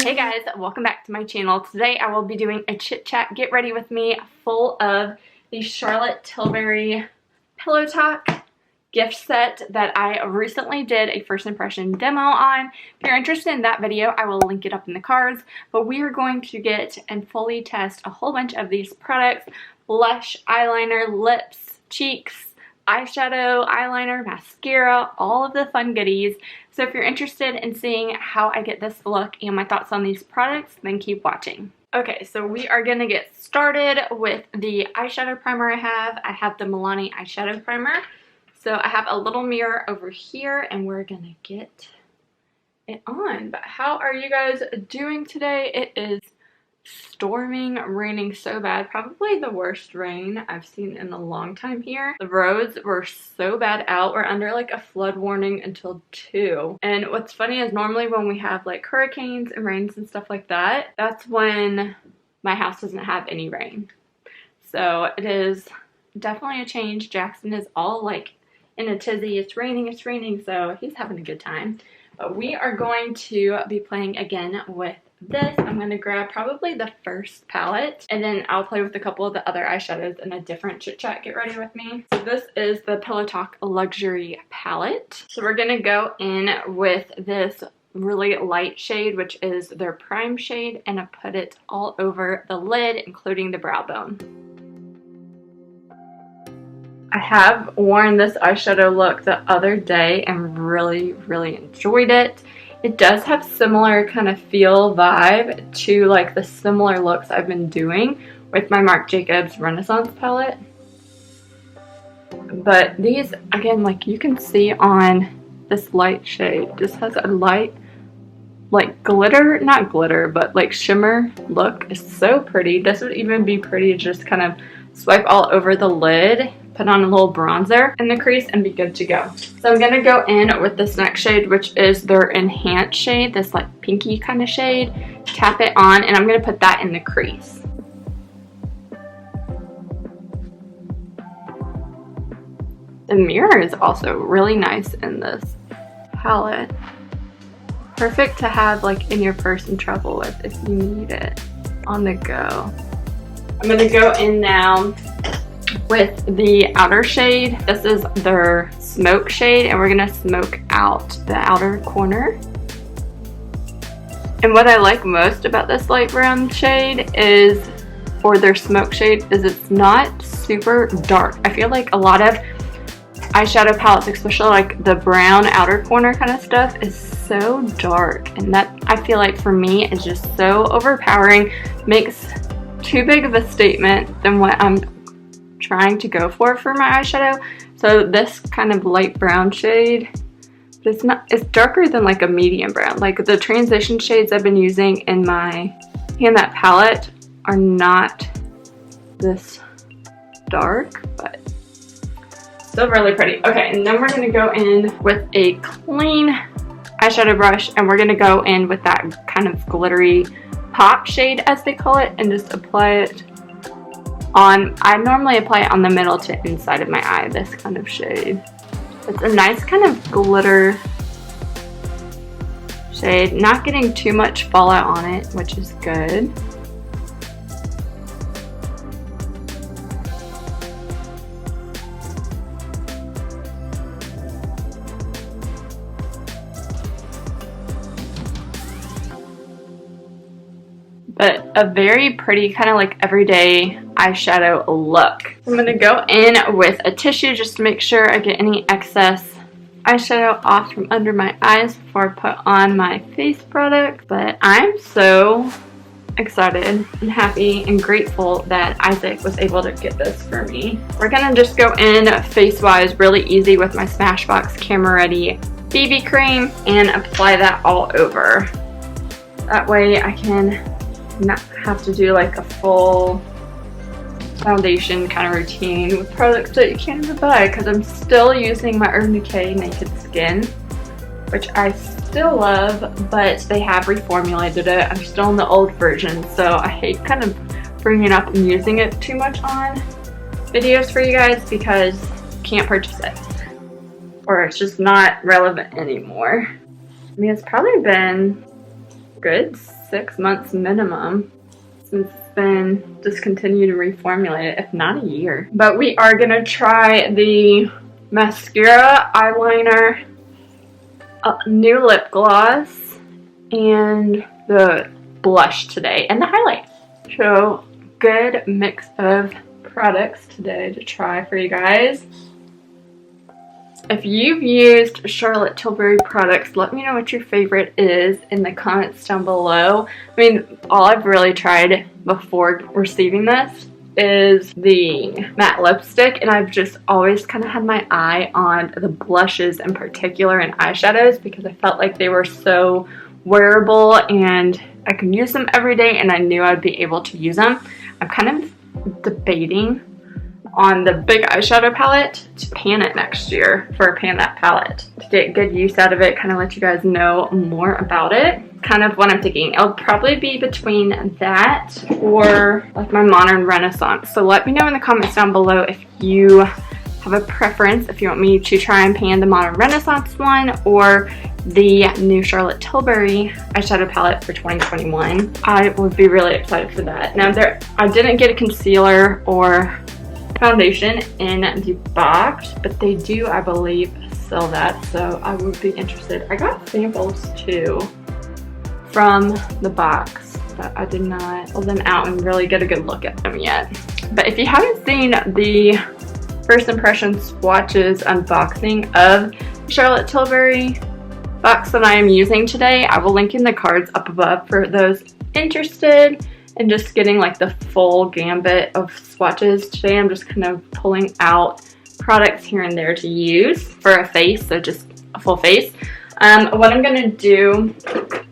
Hey guys, welcome back to my channel. Today I will be doing a chit chat get ready with me full of the Charlotte Tilbury Pillow Talk gift set that I recently did a first impression demo on. If you're interested in that video, I will link it up in the cards. But we are going to get and fully test a whole bunch of these products: blush, eyeliner, lips, cheeks, eyeshadow, eyeliner, mascara, all of the fun goodies. So if you're interested in seeing how I get this look and my thoughts on these products, then keep watching. Okay, so we are going to get started with the eyeshadow primer I have. I have the Milani Eyeshadow Primer. So I have a little mirror over here and we're going to get it on. But how are you guys doing today? It is storming, raining so bad. Probably the worst rain I've seen in a long time here. The roads were so bad out. We're under like a flood warning until 2. And what's funny is normally when we have like hurricanes and rains and stuff like that, that's when my house doesn't have any rain. So it is definitely a change. Jackson is all like in a tizzy. It's raining, so he's having a good time. But we are going to be playing again with this. I'm going to grab probably the first palette, and then I'll play with a couple of the other eyeshadows in a different chit chat get ready with me. So this is the Pillow Talk Luxury palette. So we're going to go in with this really light shade, which is their prime shade, and I put it all over the lid, including the brow bone. I have worn this eyeshadow look the other day and really enjoyed it. It does have similar kind of feel vibe to like the similar looks I've been doing with my Marc Jacobs Renaissance palette. But these, again, like you can see on this light shade, this has a light like glitter, not glitter, but like shimmer look. It's so pretty. This would even be pretty to just kind of swipe all over the lid, put on a little bronzer in the crease, and be good to go. So I'm going to go in with this next shade, which is their enhanced shade, this like pinky kind of shade. Tap it on, and I'm going to put that in the crease. The mirror is also really nice in this palette. Perfect to have like in your purse and travel with if you need it on the go. I'm going to go in now with the outer shade. This is their smoke shade, and we're going to smoke out the outer corner. And what I like most about this light brown shade is, or their smoke shade, is it's not super dark. I feel like a lot of eyeshadow palettes, especially like the brown outer corner kind of stuff, is so dark, and that I feel like for me is just so overpowering, makes too big of a statement than what I'm trying to go for my eyeshadow. So this kind of light brown shade, it's darker than like a medium brown. Like the transition shades I've been using in that palette are not this dark, but still really pretty. Okay, and then we're going to go in with a clean eyeshadow brush, and we're going to go in with that kind of glittery pop shade, as they call it, and just apply it on. I normally apply it on the middle to inside of my eye, this kind of shade. It's a nice kind of glitter shade, not getting too much fallout on it, which is good. But a very pretty kind of like everyday eyeshadow look. I'm going to go in with a tissue just to make sure I get any excess eyeshadow off from under my eyes before I put on my face product. But I'm so excited and happy and grateful that Isaac was able to get this for me. We're going to just go in face-wise really easy with my Smashbox Camera Ready BB cream and apply that all over. That way I can not have to do like a full foundation kind of routine with products that you can't even buy, because I'm still using my Urban Decay Naked Skin, which I still love, but they have reformulated it. I'm still in the old version, so I hate kind of bringing it up and using it too much on videos for you guys because you can't purchase it, or it's just not relevant anymore. I mean, it's probably been good 6 months minimum since it's been discontinued and reformulated, if not a year. But we are gonna try the mascara, eyeliner, new lip gloss, and the blush today, and the highlight. So good mix of products today to try for you guys. If you've used Charlotte Tilbury products, let me know what your favorite is in the comments down below. I mean, all I've really tried before receiving this is the matte lipstick, and I've just always kind of had my eye on the blushes in particular and eyeshadows because I felt like they were so wearable and I could use them every day and I knew I'd be able to use them. I'm kind of debating on the big eyeshadow palette to pan it next year for a pan that palette to get good use out of it, kind of let you guys know more about it. Kind of what I'm thinking. It'll probably be between that or like my modern renaissance. So let me know in the comments down below if you have a preference, if you want me to try and pan the modern renaissance one or the new Charlotte Tilbury eyeshadow palette for 2021. I would be really excited for that. Now I didn't get a concealer or foundation in the box, but they do, I believe, sell that, so I would be interested. I got samples too from the box, but I did not pull them out and really get a good look at them yet. But if you haven't seen the first impression swatches unboxing of Charlotte Tilbury box that I am using today, I will link in the cards up above for those interested in just getting like the full gambit of swatches. Today I'm just kind of pulling out products here and there to use for a face, so just a full face. What I'm gonna do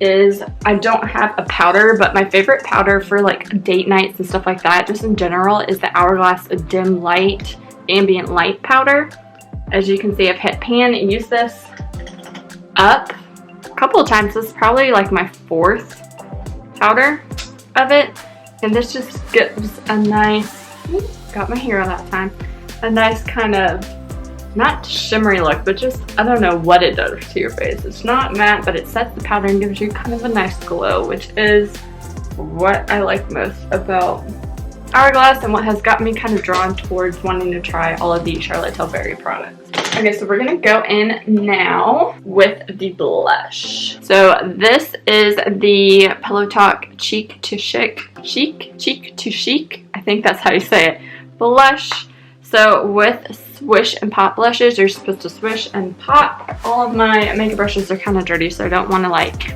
is, I don't have a powder, but my favorite powder for like date nights and stuff like that, just in general, is the Hourglass Dim Light Ambient Light Powder. As you can see, I've hit pan and used this up a couple of times. This is probably like my 4th powder of it, and this just gives a nice, got my hair that time, a nice kind of, not shimmery look, but just, I don't know what it does to your face. It's not matte, but it sets the powder and gives you kind of a nice glow, which is what I like most about Hourglass and what has got me kind of drawn towards wanting to try all of the Charlotte Tilbury products. Okay, so we're gonna go in now with the blush. So this is the Pillow Talk Cheek to Chic, I think that's how you say it, blush. So with swish and pop blushes, you're supposed to swish and pop. All of my makeup brushes are kind of dirty, so I don't want to like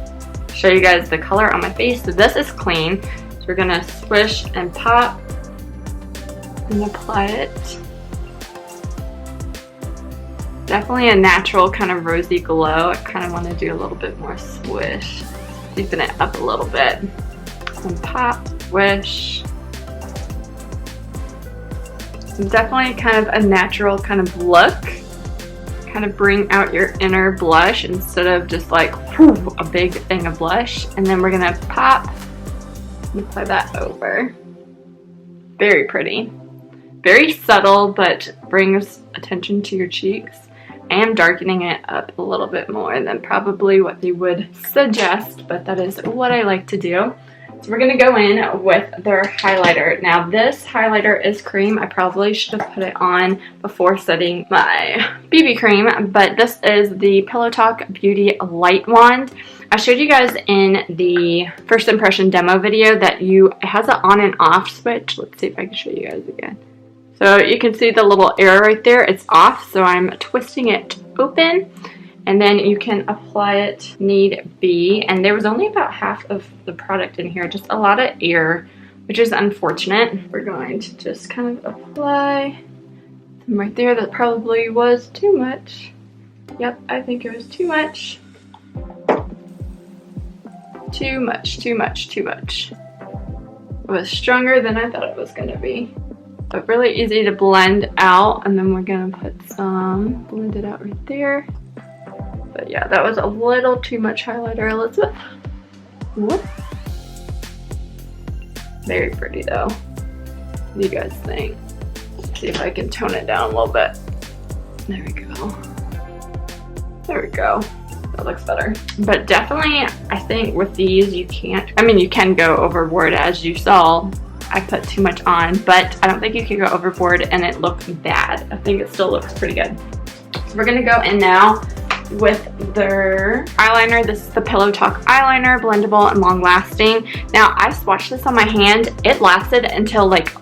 show you guys the color on my face. So this is clean. So we're gonna swish and pop and apply it. Definitely a natural kind of rosy glow. I kind of want to do a little bit more swish, deepen it up a little bit. And pop, swish. Definitely kind of a natural kind of look. Kind of bring out your inner blush instead of just like whew, a big thing of blush. And then we're gonna pop and apply that over. Very pretty. Very subtle, but brings attention to your cheeks. I am darkening it up a little bit more than probably what they would suggest, but that is what I like to do. So we're going to go in with their highlighter. Now this highlighter is cream. I probably should have put it on before setting my BB cream, but this is the Pillow Talk Beauty Light Wand. I showed you guys in the first impression demo video that it has an on and off switch. Let's see if I can show you guys again. So you can see the little arrow right there. It's off, so I'm twisting it open. And then you can apply it need be. And there was only about half of the product in here, just a lot of air, which is unfortunate. We're going to just kind of apply them right there. That probably was too much. Yep, I think it was too much. Too much, too much, too much. It was stronger than I thought it was gonna be. But really easy to blend out. And then we're gonna put some, blend it out right there. But yeah, that was a little too much highlighter, Elizabeth. Whoop. Very pretty though. What do you guys think? Let's see if I can tone it down a little bit. There we go. There we go. That looks better. But definitely, I think with these, you can't, I mean, you can go overboard as you saw. I put too much on, but I don't think you can go overboard and it looks bad. I think it still looks pretty good. So we're gonna go in now with their eyeliner. This is the Pillow Talk eyeliner, blendable and long lasting. Now I swatched this on my hand. It lasted until like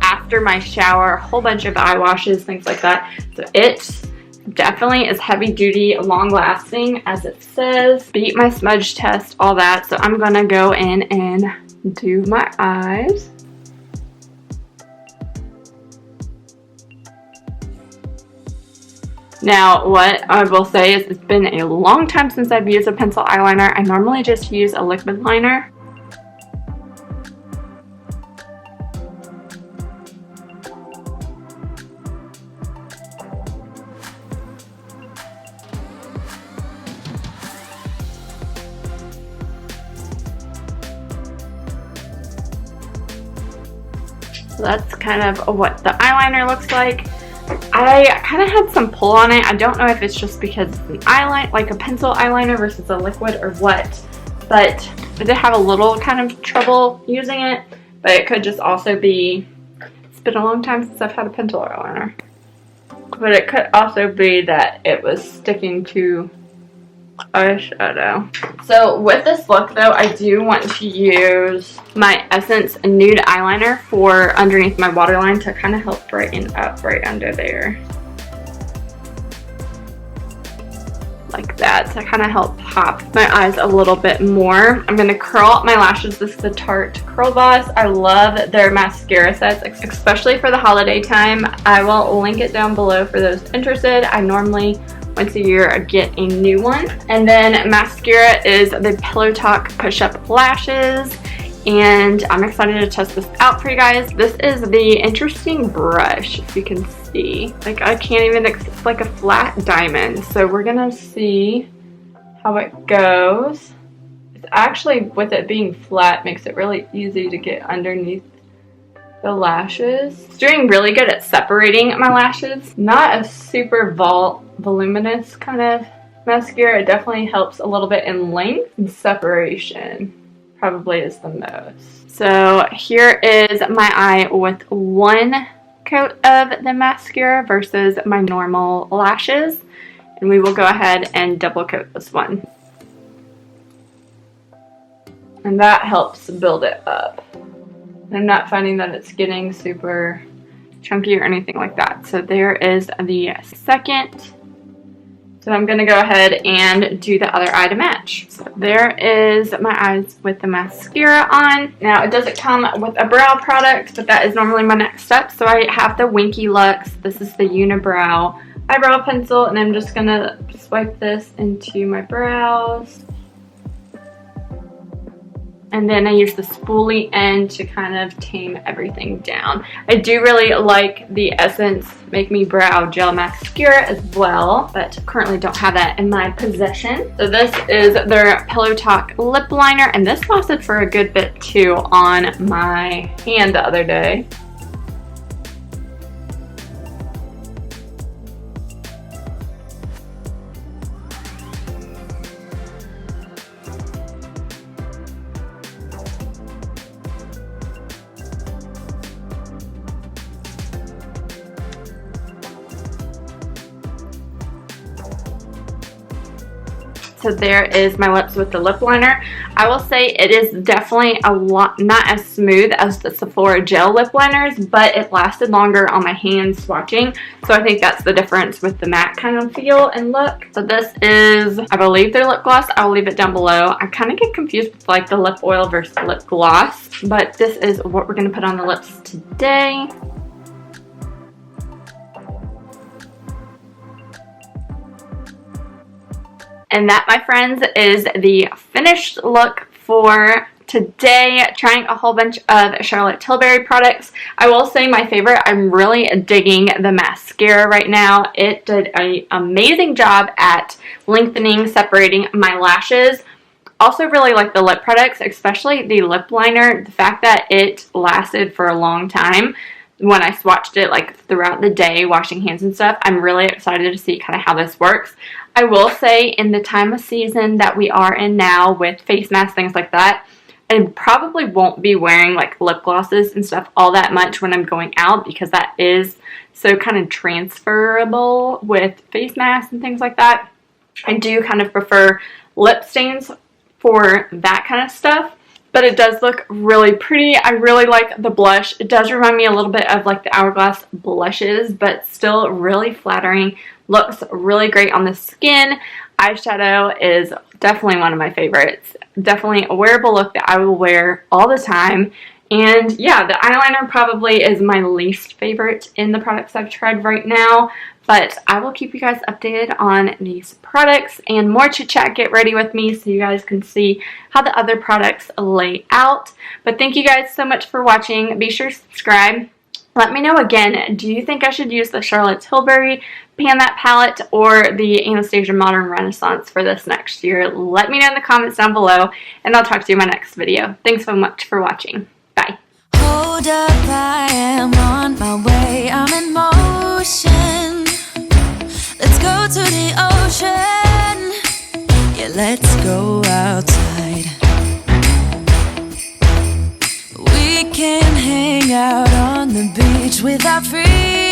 after my shower, a whole bunch of eye washes, things like that. So it definitely is heavy duty, long lasting, as it says. Beat my smudge test, all that. So I'm gonna go in and do my eyes. Now, what I will say is it's been a long time since I've used a pencil eyeliner. I normally just use a liquid liner. So that's kind of what the eyeliner looks like. I kind of had some pull on it. I don't know if it's just because it's an eyeliner, like a pencil eyeliner versus a liquid or what, but I did have a little kind of trouble using it, but it could just also be, it's been a long time since I've had a pencil eyeliner, but it could also be that it was sticking to eyeshadow. So with this look though, I do want to use my Essence Nude Eyeliner for underneath my waterline to kind of help brighten up right under there. Like that, to kind of help pop my eyes a little bit more. I'm going to curl up my lashes. This is the Tarte Curl Boss. I love their mascara sets, especially for the holiday time. I will link it down below for those interested. I normally once a year I get a new one. And then mascara is the Pillow Talk Push Up Lashes, and I'm excited to test this out for you guys. This is the interesting brush, if you can see. Like I can't even, it's like a flat diamond. So we're gonna see how it goes. It's actually, with it being flat, makes it really easy to get underneath the lashes. It's doing really good at separating my lashes. Not a super voluminous kind of mascara. It definitely helps a little bit in length, and separation probably is the most. So here is my eye with one coat of the mascara versus my normal lashes, and we will go ahead and double coat this one, and that helps build it up. I'm not finding that it's getting super chunky or anything like that. So there is the second. So I'm going to go ahead and do the other eye to match. So there is my eyes with the mascara on. Now it doesn't come with a brow product, but that is normally my next step. So I have the Winky Lux. This is the Unibrow eyebrow pencil, and I'm just going to swipe this into my brows. And then I use the spoolie end to kind of tame everything down. I do really like the Essence Make Me Brow Gel Mascara as well, but currently don't have that in my possession. So this is their Pillow Talk Lip Liner, and this lasted for a good bit too on my hand the other day. So there is my lips with the lip liner. I will say it is definitely a lot, not as smooth as the Sephora gel lip liners, but it lasted longer on my hands swatching. So I think that's the difference with the matte kind of feel and look. So this is, I believe, their lip gloss. I will leave it down below. I kind of get confused with like the lip oil versus lip gloss, but this is what we're going to put on the lips today. And that, my friends, is the finished look for today. Trying a whole bunch of Charlotte Tilbury products. I will say my favorite, I'm really digging the mascara right now. It did an amazing job at lengthening, separating my lashes. Also really like the lip products, especially the lip liner. The fact that it lasted for a long time when I swatched it like throughout the day, washing hands and stuff. I'm really excited to see kind of how this works. I will say in the time of season that we are in now with face masks, things like that, I probably won't be wearing like lip glosses and stuff all that much when I'm going out because that is so kind of transferable with face masks and things like that. I do kind of prefer lip stains for that kind of stuff, but it does look really pretty. I really like the blush. It does remind me a little bit of like the Hourglass blushes, but still really flattering. Looks really great on the skin. Eyeshadow is definitely one of my favorites. Definitely a wearable look that I will wear all the time. And yeah, the eyeliner probably is my least favorite in the products I've tried right now. But I will keep you guys updated on these products and more chit chat. Get ready with me so you guys can see how the other products lay out. But thank you guys so much for watching. Be sure to subscribe. Let me know again, do you think I should use the Charlotte Tilbury Pan That palette or the Anastasia Modern Renaissance for this next year? Let me know in the comments down below, and I'll talk to you in my next video. Thanks so much for watching. Bye. Hold up, I am on my way. I'm in motion. Let's go to the ocean. Yeah, let's go outside. We can hang out on the beach with our freedom.